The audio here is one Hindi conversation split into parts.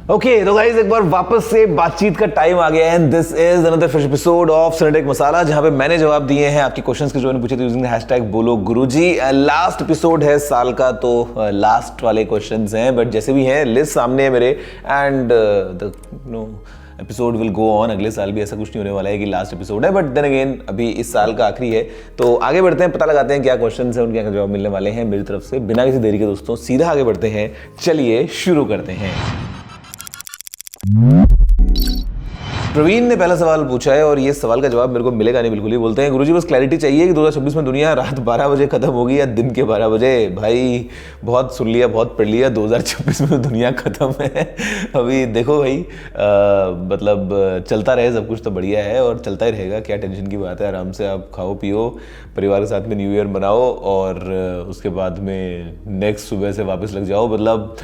ओके तो गाइस एक बार वापस से बातचीत का टाइम आ गया and this is another fresh episode of Sunday masala, जहां पे मैंने जवाब दिए हैं आपके क्वेश्चंस के जो मैंने पूछे थे यूजिंग द हैशटैग बोलो गुरुजी। लास्ट एपिसोड है साल का, तो लास्ट वाले क्वेश्चंस हैं, बट जैसे भी हैं लिस्ट सामने है मेरे and the episode will go on. अगले साल भी ऐसा कुछ नहीं होने वाला है कि लास्ट एपिसोड है, बट देन अगेन अभी इस साल का आखिरी है। तो आगे बढ़ते हैं, पता लगाते हैं क्या क्वेश्चंस हैं, उनके जवाब मिलने वाले हैं मेरी तरफ से। बिना किसी देरी के दोस्तों सीधा आगे बढ़ते हैं, चलिए शुरू करते हैं। प्रवीण ने पहला सवाल पूछा है और ये सवाल का जवाब मेरे को मिलेगा नहीं बिल्कुल ही। बोलते हैं गुरुजी बस क्लैरिटी चाहिए कि 2026 में दुनिया रात 12 बजे खत्म होगी या दिन के 12 बजे। भाई बहुत सुन लिया, बहुत पढ़ लिया, 2026 में दुनिया खत्म है। अभी देखो भाई मतलब चलता रहे सब कुछ तो बढ़िया है और चलता ही रहेगा, क्या टेंशन की बात है। आराम से आप खाओ पियो, परिवार के साथ में न्यू ईयर मनाओ और उसके बाद में नेक्स्ट सुबह से वापस लग जाओ। मतलब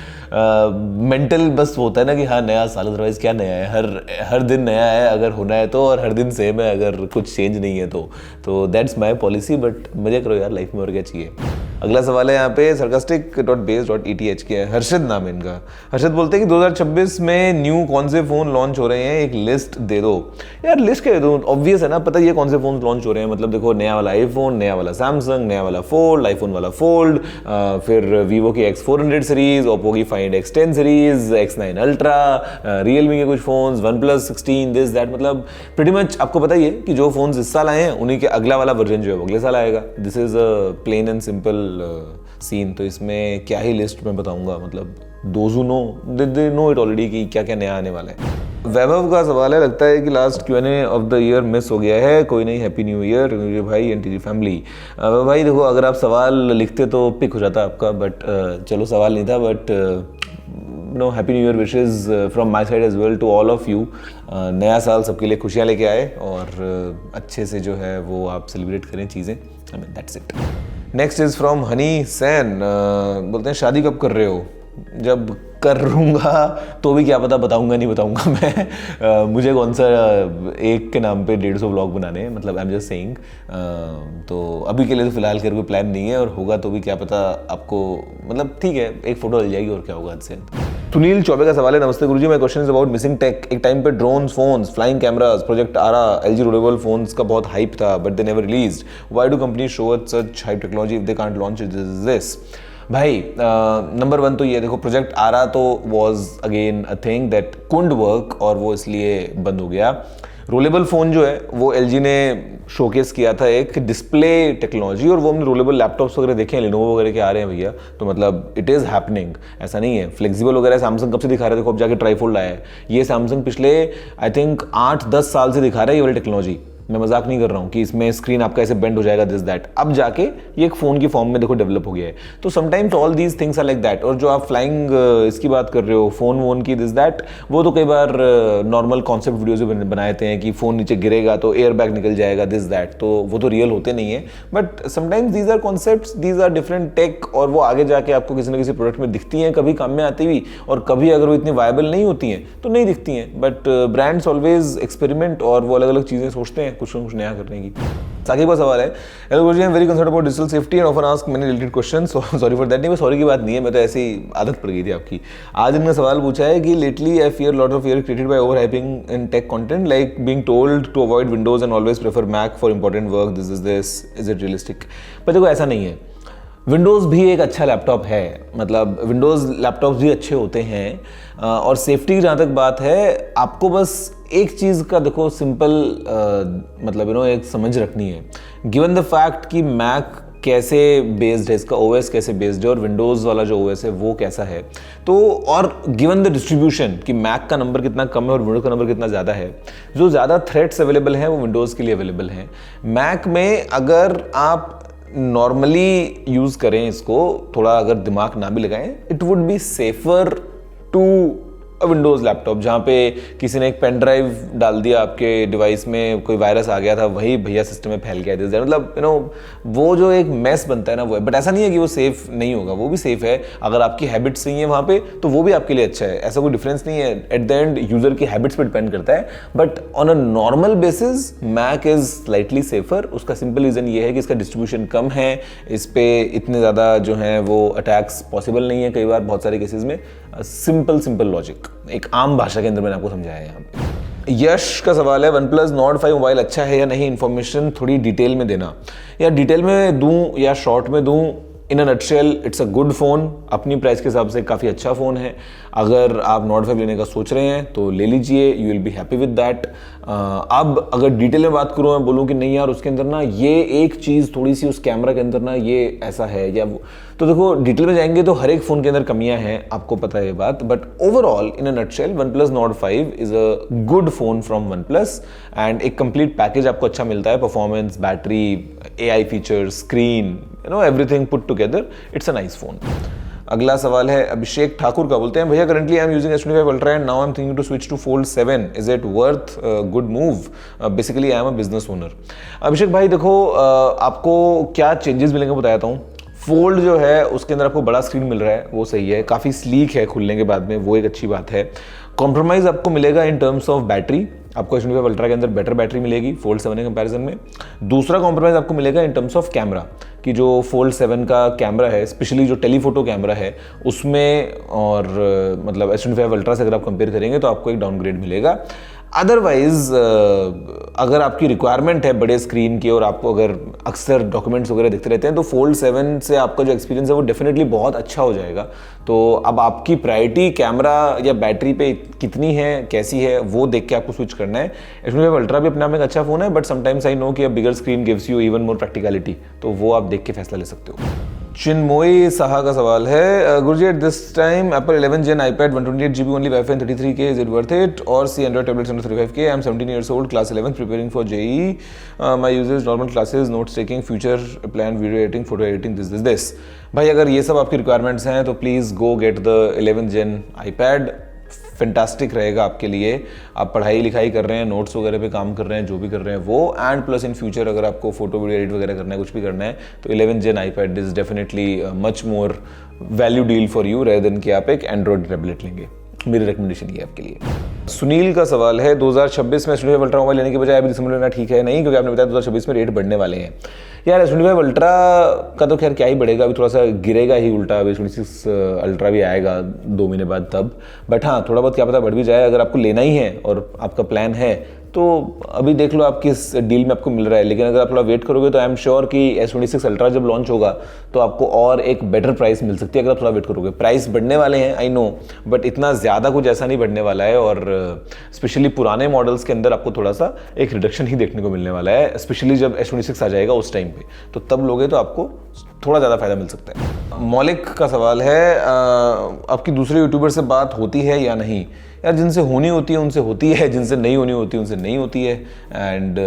मेंटल बस होता है ना कि हाँ नया साल, अदरवाइज क्या नया है, हर दिन नया है अगर होना है तो, और हर दिन सेम है अगर कुछ चेंज नहीं है तो दैट्स माय पॉलिसी। बट मजे करो यार लाइफ में, और क्या चाहिए। अगला सवाल है यहाँ पे sarcastic.base.eth के है, हर्षद नाम है इनका। हर्षद बोलते हैं कि 2026 में न्यू कौन से फोन लॉन्च हो रहे हैं, एक लिस्ट दे दो। यार लिस्ट क्या दे दो, ऑब्वियस है ना, पता ही है कौन से फोन लॉन्च हो रहे हैं। मतलब देखो नया वाला आईफोन, नया वाला सैमसंग, नया वाला फोल्ड, आईफोन वाला फोल्ड, फिर वीवो की X400 सीरीज, ओप्पो की find X10 series, X9 ultra, Realme के कुछ फोन्स, OnePlus 16, दिस दैट। मतलब प्रीटी मच आपको पता ही है कि जो फोन्स इस साल आए हैं उन्हीं के अगला वाला वर्जन जो है वो अगले साल आएगा। This is a plain and simple scene. तो इसमें क्या ही लिस्ट में बताऊंगा, मतलब those who know they know it already कि क्या क्या नया आने वाला है। वैभव का सवाल है, लगता है कि last Q&A of the year miss हो गया है, कोई नहीं, हैप्पी न्यू ईयर भाई एंड टीजी फैमिली। भाई देखो अगर आप सवाल लिखते तो पिक हो जाता आपका, बट चलो सवाल नहीं था, but no happy new year wishes from my side as well to all of you. नया साल सबके लिए खुशियाँ लेके आए और अच्छे से जो है वो आप सेलिब्रेट करें चीज़ें। I mean that's it. Next is from Honey Sain, बोलते हैं शादी कब कर रहे हो? जब करूँगा तो भी क्या पता, बताऊँगा नहीं बताऊँगा मैं। मुझे कौन सा एक के नाम पे 150 व्लॉग बनाने हैं, मतलब आई एम जस्ट सेइंग। तो अभी के लिए तो फिलहाल कोई प्लान नहीं है, और होगा तो भी क्या पता आपको, मतलब ठीक है एक फोटो डल जाएगी और क्या होगा इससे। सुनील चौबे का सवाल है, नमस्ते Guruji, my question is about missing tech. एक टाइम पे drones, phones, flying cameras, project Ara, LG rollable phones का बहुत हाइप था, but they never released. Why do company show such hype technology if they can't launch this? भाई नंबर वन तो ये देखो, प्रोजेक्ट आरा तो was again a thing that couldn't work और वो इसलिए बंद हो गया। रोलेबल फ़ोन जो है वो एलजी ने शोकेस किया था एक डिस्प्ले टेक्नोलॉजी, और वो हमने रोलेबल लैपटॉप्स वगैरह देखे हैं, लिनोवो वगैरह के आ रहे हैं भैया, तो मतलब इट इज़ हैपनिंग, ऐसा नहीं है। फ्लेक्सिबल वगैरह सैमसंग कब से दिखा रहे थे, देखो अब जाके ट्राईफोल्ड आया है। ये सैमसंग पिछले आई थिंक 8-10 साल से दिखा रहा है ये वाली टेक्नोलॉजी। मैं मजाक नहीं कर रहा हूँ कि इसमें स्क्रीन आपका ऐसे बेंड हो जाएगा दिस दैट, अब जाके ये एक फ़ोन की फॉर्म में देखो डेवलप हो गया है। तो sometimes all these things are like that. और जो आप फ्लाइंग इसकी बात कर रहे हो, फ़ोन वोन की दिस दैट, वो तो कई बार नॉर्मल कॉन्सेप्ट वीडियोज भी बनाते हैं कि फ़ोन नीचे गिरेगा तो एयर बैग निकल जाएगा दिस दैट, तो वो तो रियल होते नहीं है। But sometimes these are concepts, these are different take, और वो आगे जाके आपको किसी ना किसी प्रोडक्ट में दिखती हैं, कभी काम में आती हुई, और कभी अगर वो इतनी वायबल नहीं होती हैं तो नहीं दिखती हैं। बट ब्रांड्स ऑलवेज एक्सपेरिमेंट और वो अलग अलग चीज़ें सोचते हैं कुछ ना कुछ नया करने की। साकिब का सवाल है, hello Guruji, I am very concerned about digital safety and often ask many related questions, sorry for that. नहीं, सॉरी की बात नहीं है, मैं तो ऐसी आदत पड़ गई थी आपकी। आज इनका सवाल पूछा है कि lately I fear lot of fear created by overhyping in tech content, like being told to avoid Windows and always prefer Mac for important work, this is it realistic? पर देखो ऐसा नहीं है, विंडोज़ भी एक अच्छा लैपटॉप है, मतलब विंडोज़ लैपटॉप्स भी अच्छे होते हैं। और सेफ्टी की जहाँ तक बात है, आपको बस एक चीज़ का देखो सिंपल मतलब एक समझ रखनी है, गिवन द फैक्ट कि मैक कैसे बेस्ड है, इसका ओएस कैसे बेस्ड है, और विंडोज़ वाला जो ओएस है वो कैसा है, तो और गिवन द डिस्ट्रीब्यूशन कि मैक का नंबर कितना कम है और विंडोज़ का नंबर कितना ज़्यादा है, जो ज़्यादा थ्रेट्स अवेलेबल हैं वो विंडोज़ के लिए अवेलेबल हैं। मैक में अगर आप नॉर्मली यूज़ करें इसको, थोड़ा अगर दिमाग ना भी लगाएं, it would be safer to Windows laptop, जहाँ पे किसी ने एक पेन ड्राइव डाल दिया आपके डिवाइस में, कोई वायरस आ गया था, वही भैया सिस्टम में फैल गया, मतलब वो जो एक मैस बनता है ना वो है। बट ऐसा नहीं है कि वो सेफ नहीं होगा, वो भी सेफ है। अगर आपकी हैबिट्स सही है वहाँ पे तो वो भी आपके लिए अच्छा है, ऐसा कोई डिफरेंस नहीं है। एट द एंड यूजर की हैबिट्स पे डिपेंड करता है, but on a normal basis Mac is slightly safer. उसका सिंपल रीज़न ये है कि इसका डिस्ट्रीब्यूशन कम है, इस पे इतने ज़्यादा जो है वो अटैक्स पॉसिबल नहीं है कई बार बहुत सारे केसेस में। सिंपल सिंपल लॉजिक, एक आम भाषा के अंदर मैंने आपको समझाया है यहाँ पे। यश का सवाल है, OnePlus Nord 5 मोबाइल अच्छा है या नहीं, इन्फॉर्मेशन थोड़ी डिटेल में देना। या डिटेल में दूं या शॉर्ट में दूं, in a nutshell it's a good phone, अपनी प्राइस के हिसाब से काफ़ी अच्छा फ़ोन है। अगर आप Nord 5 लेने का सोच रहे हैं तो ले लीजिए, you will be happy with that. अब अगर डिटेल में बात करूँ, मैं बोलूँ कि नहीं यार उसके अंदर ना ये एक चीज़ थोड़ी सी उस कैमरा के अंदर ना ये ऐसा है या वो, तो देखो डिटेल में जाएंगे तो हर एक फ़ोन के अंदर कमियां हैं, आपको पता है ये बात। But overall in a nutshell OnePlus Nord 5 is a good phone from OnePlus and एक कंप्लीट पैकेज आपको अच्छा मिलता है, performance, battery, AI features, screen, everything put together, it's a nice phone. अगला सवाल है अभिषेक ठाकुर का, बोलते हैं भैया currently I am using S25 Ultra and now I am thinking to switch to Fold 7, is it worth good move, basically I am a business owner. Abhishek भाई देखो, आपको क्या चेंजेस मिलेंगे बताता हूँ। फोल्ड जो है उसके अंदर आपको बड़ा स्क्रीन मिल रहा है, वो सही है, काफ़ी स्लीक है खुलने के बाद में, वो एक अच्छी बात है। कॉम्प्रोमाइज़ आपको मिलेगा इन टर्म्स ऑफ बैटरी, आपको S25 Ultra के अंदर बेटर बैटरी मिलेगी Fold 7 के कंपैरिजन में। दूसरा कॉम्प्रोमाइज़ आपको मिलेगा इन टर्म्स ऑफ कैमरा, कि जो Fold 7 का कैमरा है, स्पेशली जो टेलीफोटो कैमरा है उसमें, और मतलब S25 Ultra से अगर आप कंपेयर करेंगे तो आपको एक डाउनग्रेड मिलेगा। अदरवाइज अगर आपकी रिक्वायरमेंट है बड़े स्क्रीन की और आपको अगर अक्सर डॉक्यूमेंट्स वगैरह दिखते रहते हैं तो Fold 7 से आपका जो एक्सपीरियंस है वो डेफिनेटली बहुत अच्छा हो जाएगा। तो अब आपकी प्रायोरिटी कैमरा या बैटरी पे कितनी है, कैसी है, वो देख के आपको स्विच करना है। S25 Ultra भी अपने आप में एक अच्छा फ़ोन है, बट समटाइम्स आई नो कि a bigger screen gives you even more practicality, तो वो आप देख के फैसला ले सकते हो। चिन्मोई साहा का सवाल है, Guruji at this time Apple 11 Gen iPad 128GB only Wi-Fi and 33K, is it worth it? or see Android tablets under 35K? I'm 17 years old, class 11, preparing for JEE. My users normal classes, notes taking, future plan, video editing, photo editing, this. भाई अगर ये सब आपकी रिक्वायरमेंट्स हैं तो please go get the 11 Gen iPad, fantastic रहेगा आपके लिए। आप पढ़ाई लिखाई कर रहे हैं, नोट्स वगैरह पे काम कर रहे हैं, जो भी कर रहे हैं वो, एंड प्लस इन फ्यूचर अगर आपको फोटो वीडियो एडिट वगैरह करना है, कुछ भी करना है, तो 11 Gen iPad is definitely much more value deal for you rather than कि आप एक एंड्रॉइड टैबलेट लेंगे। मेरी रिकमेंडेशन ये आपके लिए। सुनील का सवाल है, 2026 में S25 Ultra मोबाइल लेने के बजाय अभी दिसंबर लेना ठीक है? नहीं, क्योंकि आपने बताया 2026 में रेट बढ़ने वाले हैं। यार S25 Ultra का तो खैर क्या ही बढ़ेगा, अभी थोड़ा सा गिरेगा ही उल्टा, अभी S26 Ultra भी आएगा 2 महीने बाद तब। बट हाँ, थोड़ा बहुत क्या पता बढ़ भी जाए। अगर आपको लेना ही है और आपका प्लान है तो अभी देख लो आप किस डील में आपको मिल रहा है। लेकिन अगर आप थोड़ा वेट करोगे तो आई एम श्योर कि S26 Ultra जब लॉन्च होगा तो आपको और एक बेटर प्राइस मिल सकती है अगर आप थोड़ा वेट करोगे। प्राइस बढ़ने वाले हैं आई नो, बट इतना ज़्यादा कुछ ऐसा नहीं बढ़ने वाला है, और स्पेशली पुराने मॉडल्स के अंदर आपको थोड़ा सा एक रिडक्शन ही देखने को मिलने वाला है, स्पेशली जब S26 आ जाएगा उस टाइम पे, तो तब लोगे तो आपको थोड़ा ज़्यादा फायदा मिल सकता है। मौलिक का सवाल है, आपकी दूसरे यूट्यूबर से बात होती है या नहीं? यार जिनसे होनी होती है उनसे होती है, जिनसे नहीं होनी होती है उनसे नहीं होती है। एंड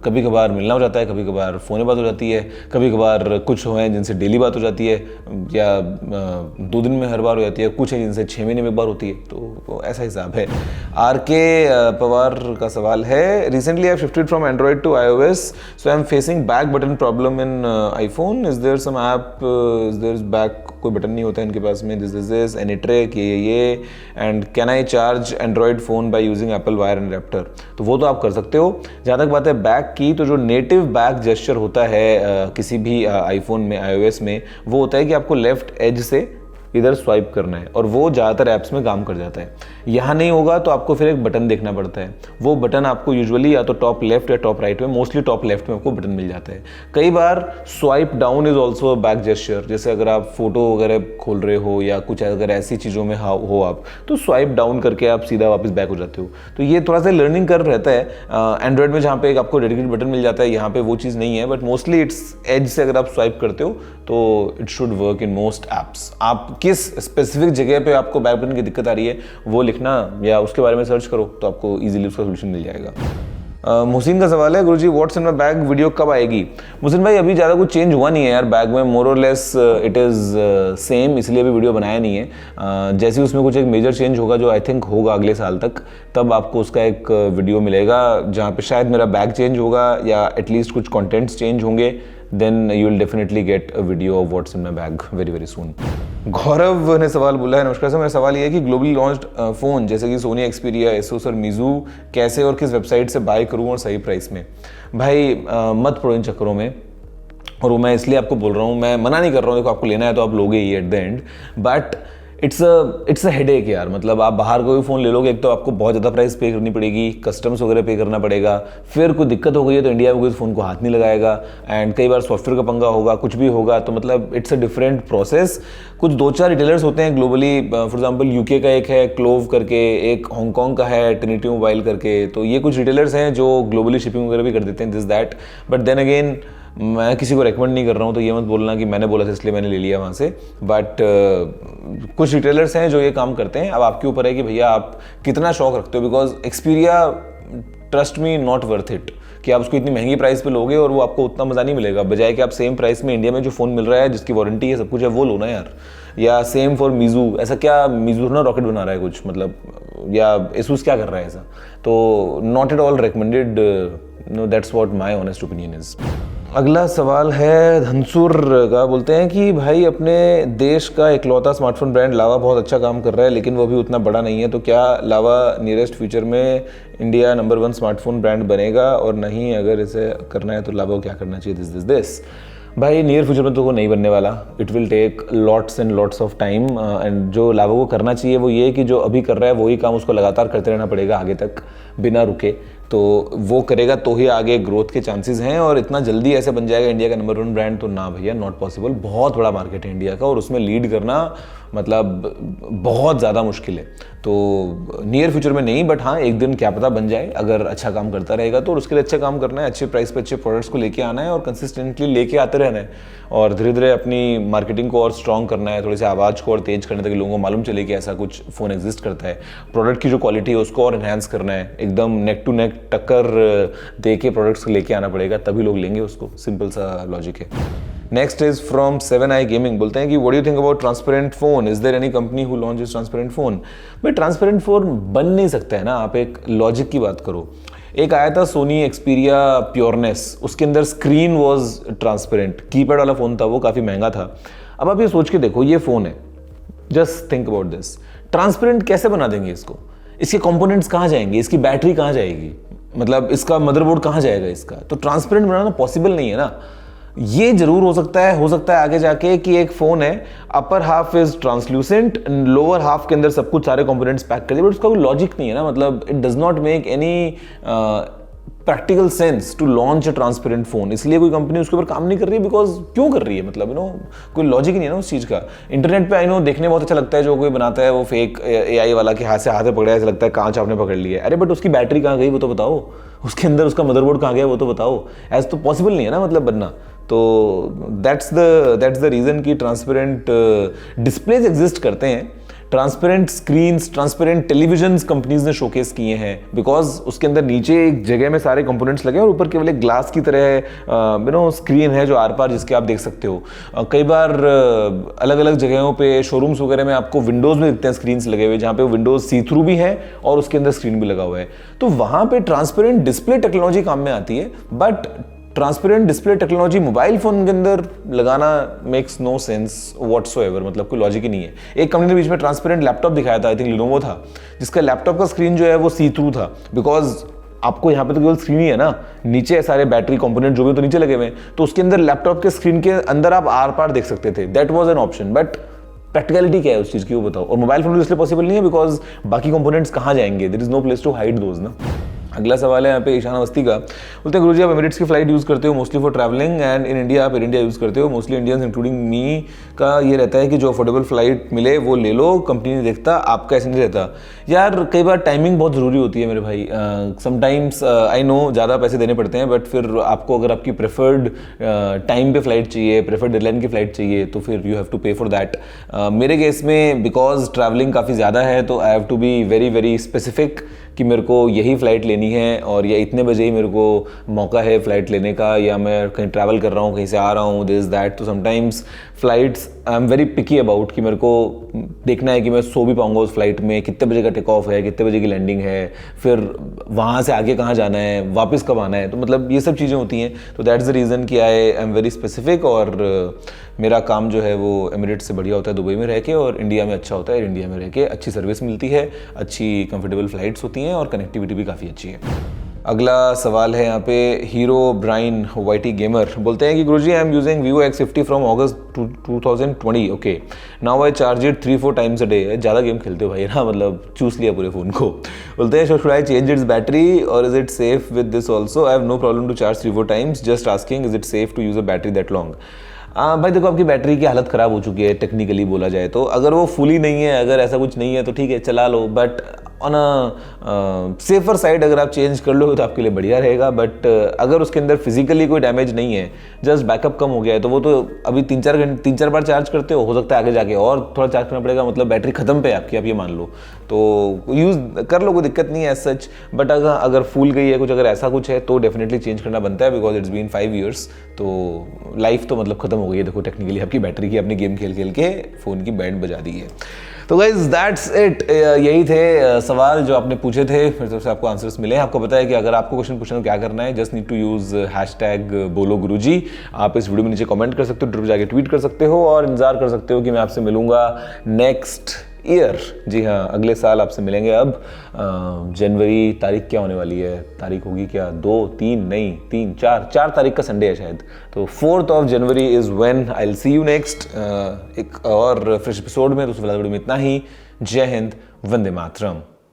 कभी कभार मिलना हो जाता है, कभी कभार फ़ोन में बात हो जाती है, कभी कभार कुछ हो हैं जिनसे डेली बात हो जाती है, या 2 दिन में हर बार हो जाती है, कुछ है जिनसे 6 महीने में एक बार होती है, तो ऐसा हिसाब है। RK पवार का सवाल है, recently I shifted from Android to iOS, so I am facing back button problem in iPhone, is there some app, is there back कोई बटन नहीं होता है इनके पास में, दिस एनिट्रिक ये and can I charge Android phone by using Apple wire and raptor? तो वो तो आप कर सकते हो। जहाँ तक बात है बैक की, तो जो नेटिव बैक जेस्चर होता है किसी भी आईफोन में, iOS में, वो होता है कि आपको लेफ्ट एज से इधर स्वाइप करना है, और वो ज़्यादातर ऐप्स में काम कर जाता है। यहाँ नहीं होगा तो आपको फिर एक बटन देखना पड़ता है। वो बटन आपको यूजुअली या तो टॉप लेफ्ट या टॉप राइट में, मोस्टली टॉप लेफ्ट में आपको बटन मिल जाता है। कई बार swipe down is also back gesture, जैसे अगर आप फोटो वगैरह खोल रहे हो या कुछ अगर ऐसी चीज़ों में हो आप, तो स्वाइप डाउन करके आप सीधा वापस बैक हो जाते हो। तो ये थोड़ा सा लर्निंग कर्व रहता है एंड्रॉइड में, जहाँ पे एक आपको डेडिकेटेड बटन मिल जाता है, यहाँ पे वो चीज़ नहीं है, बट मोस्टली इट्स एज से अगर आप स्वाइप करते हो तो it should work in most apps. आप किस स्पेसिफिक जगह पे आपको बैक बटन की दिक्कत आ रही है वो लिखना या उसके बारे में सर्च करो, तो आपको इजीली उसका सोल्यूशन मिल जाएगा। मुहसिन का सवाल है, Guruji what's in my bag video कब आएगी? मुहसिन भाई अभी ज़्यादा कुछ चेंज हुआ नहीं है यार बैग में, मोर और लेस इट इज़ सेम, इसलिए अभी वीडियो बनाया नहीं है। जैसे उसमें कुछ एक मेजर चेंज होगा जो आई थिंक होगा अगले साल तक, तब आपको उसका एक वीडियो मिलेगा जहाँ पे शायद मेरा बैग चेंज होगा या एटलीस्ट कुछ कॉन्टेंट्स चेंज होंगे, then you will definitely get a video of what's in my bag very very soon। गौरव ने सवाल बोला है, नमस्कार सर, मेरा सवाल ये है कि ग्लोबली लॉन्च्ड फ़ोन जैसे कि सोनी एक्सपीरिया, एसोस और मिजू कैसे और किस वेबसाइट से बाय करूँ और सही प्राइस में? भाई मत पड़ो इन चक्करों में, और वो मैं इसलिए आपको बोल रहा हूँ, मैं मना नहीं कर रहा हूँ, देखो आपको लेना है तो आप लोगे ही at the end, but it's a headache यार। मतलब आप बाहर कोई फ़ोन ले लोगे, एक तो आपको बहुत ज़्यादा प्राइस पे करनी पड़ेगी, कस्टम्स वगैरह पे करना पड़ेगा, फिर कोई दिक्कत हो गई है तो इंडिया में कोई फ़ोन को हाथ नहीं लगाएगा, एंड कई बार सॉफ्टवेयर का पंगा होगा, कुछ भी होगा, तो मतलब इट्स अ डिफरेंट प्रोसेस। कुछ 2-4 रिटेलर्स होते हैं ग्लोबली, फॉर एग्जांपल यूके का एक है क्लोव करके, एक हांगकॉन्ग का है ट्रिनिटी मोबाइल करके, तो ये कुछ रिटेलर्स हैं जो ग्लोबली शिपिंग वगैरह भी कर देते हैं, this that. But then again मैं किसी को रेकमेंड नहीं कर रहा हूँ, तो ये मत बोलना कि मैंने बोला था इसलिए मैंने ले लिया वहाँ से। बट कुछ रिटेलर्स हैं जो ये काम करते हैं। अब आपके ऊपर है कि भैया आप कितना शौक रखते हो, because Xperia, trust me, not worth it कि आप उसको इतनी महंगी प्राइस पे लोगे और वो आपको उतना मज़ा नहीं मिलेगा, बजाय कि आप सेम प्राइस में इंडिया में जो फ़ोन मिल रहा है जिसकी वारंटी है, सब कुछ है, वो लो ना यार। या सेम फॉर मीजू, ऐसा क्या मीजू ना रॉकेट बना रहा है कुछ, मतलब, या एसूस क्या कर रहा है ऐसा, तो not at all recommended. No, that's what my honest opinion is. अगला सवाल है धनसुर का, बोलते हैं कि भाई अपने देश का इकलौता स्मार्टफोन ब्रांड लावा बहुत अच्छा काम कर रहा है, लेकिन वो भी उतना बड़ा नहीं है, तो क्या लावा नियरेस्ट फ्यूचर में इंडिया नंबर 1 स्मार्टफोन ब्रांड बनेगा, और नहीं अगर इसे करना है तो लावा को क्या करना चाहिए, दिस भाई नियर फ्यूचर में तो वो नहीं बनने वाला। It will take lots and lots of time, and जो लावा को करना चाहिए वो ये कि जो अभी कर रहा है वही काम उसको लगातार करते रहना पड़ेगा आगे तक बिना रुके, तो वो करेगा तो ही आगे ग्रोथ के चांसेस हैं। और इतना जल्दी ऐसे बन जाएगा इंडिया का नंबर 1 ब्रांड, तो ना भैया, नॉट पॉसिबल। बहुत बड़ा मार्केट है इंडिया का और उसमें लीड करना मतलब बहुत ज़्यादा मुश्किल है, तो नियर फ्यूचर में नहीं, बट हाँ एक दिन क्या पता बन जाए अगर अच्छा काम करता रहेगा तो। और उसके लिए अच्छा काम करना है, अच्छे प्राइस पे अच्छे प्रोडक्ट्स को लेके आना है और कंसिस्टेंटली लेके आते रहना है, और धीरे धीरे अपनी मार्केटिंग को और स्ट्रॉन्ग करना है, थोड़ी सी आवाज़ को और तेज करने तक लोगों को मालूम चले कि ऐसा कुछ फ़ोन एग्जिस्ट करता है। प्रोडक्ट की जो क्वालिटी है उसको और एनहांस करना है, एकदम नेक टू नेक टक्कर दे के प्रोडक्ट्स को लेके आना पड़ेगा, तभी लोग लेंगे उसको। सिंपल सा लॉजिक है। Next is from 7i gaming, बोलते हैं कि what do you think about transparent phone, is there any company who launches transparent phone. भाई ट्रांसपेरेंट फोन बन नहीं सकता है ना, आप एक लॉजिक की बात करो। एक आया था सोनी एक्सपीरिया प्योरनेस, उसके अंदर स्क्रीन वाज ट्रांसपेरेंट, कीपैड वाला फोन था वो, काफ़ी महंगा था। अब आप ये सोच के देखो, ये फोन है, just think about this, transparent कैसे बना देंगे इसको, इसके कंपोनेंट्स कहाँ जाएंगे, इसकी बैटरी कहाँ जाएगी, मतलब इसका मदरबोर्ड कहाँ जाएगा इसका, तो ट्रांसपेरेंट बनाना पॉसिबल नहीं है ना। ये जरूर हो सकता है आगे जाके कि एक फोन है, upper half is translucent, lower half के अंदर सब कुछ सारे कंपोनेंट्स पैक कर दिए, बट उसका कोई लॉजिक नहीं है ना, मतलब it does not make any practical sense to launch a transparent phone. इसलिए कोई कंपनी उसके ऊपर काम नहीं कर रही है, बिकॉज क्यों कर रही है, मतलब यू नो कोई लॉजिक नहीं है ना उस चीज़ का। इंटरनेट पे आई नो देखने बहुत अच्छा लगता है, जो कोई बनाता है वो फेक एआई वाला के हाथ से हाथ में पकड़ा, ऐसा लगता है कांच आपने पकड़ लिया है, अरे बट उसकी बैटरी कहाँ गई वो तो बताओ, उसके अंदर उसका मदरबोर्ड कहाँ गया वो तो बताओ, ऐसा तो पॉसिबल नहीं है ना, मतलब बनना। तो दैट्स द रीज़न कि ट्रांसपेरेंट डिस्प्लेज एग्जिस्ट करते हैं, transparent screens, transparent televisions companies ने शोकेस किए हैं, बिकॉज उसके अंदर नीचे एक जगह में सारे कंपोनेंट्स लगे और ऊपर केवल एक ग्लास की तरह यू नो स्क्रीन है जो आर पार जिसके आप देख सकते हो। कई बार अलग अलग जगहों पे शोरूम्स वगैरह में आपको विंडोज़ में दिखते हैं स्क्रीन्स लगे हुए, जहाँ पे विंडोज़ सी थ्रू भी है और उसके अंदर स्क्रीन भी लगा हुआ है, तो वहाँ पे ट्रांसपेरेंट डिस्प्ले टेक्नोलॉजी काम में आती है। But transparent display technology mobile phone के अंदर लगाना मेक्स नो सेंस व्हाटसोएवर, मतलब कोई लॉजिक ही नहीं है। एक कंपनी ने बीच में ट्रांसपेरेंट लैपटॉप दिखाया था, आई थिंक लिनोवो था, जिसका लैपटॉप का स्क्रीन जो है वो सी थ्रू था, बिकॉज आपको यहाँ पे तो केवल स्क्रीन ही है ना, नीचे सारे बैटरी कंपोनेंट जो भी तो नीचे लगे हुए हैं, तो उसके अंदर लैपटॉप के स्क्रीन के अंदर आप आर पार देख सकते थे, that was an option. But practicality क्या है उस चीज़ की वो बताओ। और मोबाइल फोन इसलिए पॉसिबल नहीं है बिकॉज बाकी कंपोनेंट्स कहाँ जाएंगे, there is no place to hide those ना। अगला सवाल है यहाँ पे ईशान अवस्थी का, बोलते हैं गुरुजी आप एमिरेट्स की फ्लाइट यूज़ करते हो mostly for travelling, and in India आप एयर इंडिया यूज़ करते हो, मोस्टली इंडियंस इंक्लूडिंग मी का ये रहता है कि जो अफोर्डेबल फ्लाइट मिले वो ले लो, कंपनी नहीं देखता, आपका ऐसे नहीं रहता। यार कई बार टाइमिंग बहुत ज़रूरी होती है मेरे भाई, समटाइम्स आई नो ज़्यादा पैसे देने पड़ते हैं, बट फिर आपको अगर आपकी प्रेफर्ड टाइम पे फ्लाइट चाहिए, प्रेफर्ड एयरलाइन की फ़्लाइट चाहिए, तो फिर you have to pay for that. मेरे केस में बिकॉज ट्रैवलिंग काफ़ी ज़्यादा है, तो I have to be very very specific कि मेरे को यही फ़्लाइट लेनी है और या इतने बजे ही मेरे को मौका है फ़्लाइट लेने का, या मैं कहीं ट्रैवल कर रहा हूँ, कहीं से आ रहा हूँ, दिस दैट। तो sometimes flights I am very picky about कि मेरे को देखना है कि मैं सो भी पाऊँगा उस फ्लाइट में, कितने बजे का टेक ऑफ है, कितने बजे की लैंडिंग है, फिर वहाँ से आगे कहाँ जाना है, वापस कब आना है, तो मतलब ये सब चीज़ें होती हैं। तो दैट्स द रीज़न कि आई एम वेरी स्पेसिफिक, और मेरा काम जो है वो एमिरेट्स से बढ़िया होता है दुबई में रह के, और इंडिया में अच्छा होता है इंडिया में रह के। अच्छी सर्विस मिलती है, अच्छी कंफर्टेबल फ्लाइट्स होती हैं और कनेक्टिविटी भी काफ़ी अच्छी है। अगला सवाल है यहाँ पे हीरो ब्राइन वाईटी गेमर बोलते हैं कि Guruji I am using Vivo X50 from August 2020 okay now I charge it 3-4 times a day. ज़्यादा गेम खेलते हो भाई ना, मतलब चूस लिया पूरे फ़ोन को। बोलते हैं should I change its battery और is it safe with this also, I have no problem to charge 3-4 times, just asking is it safe to use a battery that long. भाई देखो, आपकी बैटरी की हालत ख़राब हो चुकी है टेक्निकली बोला जाए तो। अगर वो फुली नहीं है, अगर ऐसा कुछ नहीं है तो ठीक है चला लो, but on a safer side अगर आप चेंज कर लो तो आपके लिए बढ़िया रहेगा। बट अगर उसके अंदर फिजिकली कोई डैमेज नहीं है, जस्ट बैकअप कम हो गया है, तो वो तो अभी 3-4 बार चार्ज करते हो सकता है आगे जाके और थोड़ा चार्ज करना पड़ेगा, मतलब बैटरी खत्म पे आपकी, आप ये मान लो। तो यूज़ कर लो, कोई दिक्कत नहीं है एज सच। बट अगर फूल गई है कुछ, अगर ऐसा कुछ है तो डेफिनेटली चेंज करना बनता है, बिकॉज इट्स बीन 5 ईयर्स। तो लाइफ तो मतलब खत्म हो गई है देखो टेक्निकली आपकी बैटरी की, अपनी गेम खेल खेल के फ़ोन की बैंड बजा दी है। तो गाइज दैट्स इट, यही थे सवाल जो आपने पूछे थे, मेरी तरफ से आपको आंसर्स मिले। आपको पता है कि अगर आपको क्वेश्चन पूछना तो क्या करना है, जस्ट नीड टू यूज़ #बोलोगुरुजी। आप इस वीडियो में नीचे कमेंट कर सकते हो, ट्विटर जाके ट्वीट कर सकते हो और इंतजार कर सकते हो कि मैं आपसे मिलूंगा नेक्स्ट ईयर। जी हाँ, अगले साल आपसे मिलेंगे। अब जनवरी, तारीख क्या होने वाली है, तारीख होगी क्या 2-3 नहीं 3-4 तारीख का संडे है शायद, तो 4th January is when I will see you next एक और फ्रेश एपिसोड में। तो फिलहाल वीडियो में इतना ही। जय हिंद, वंदे मातरम।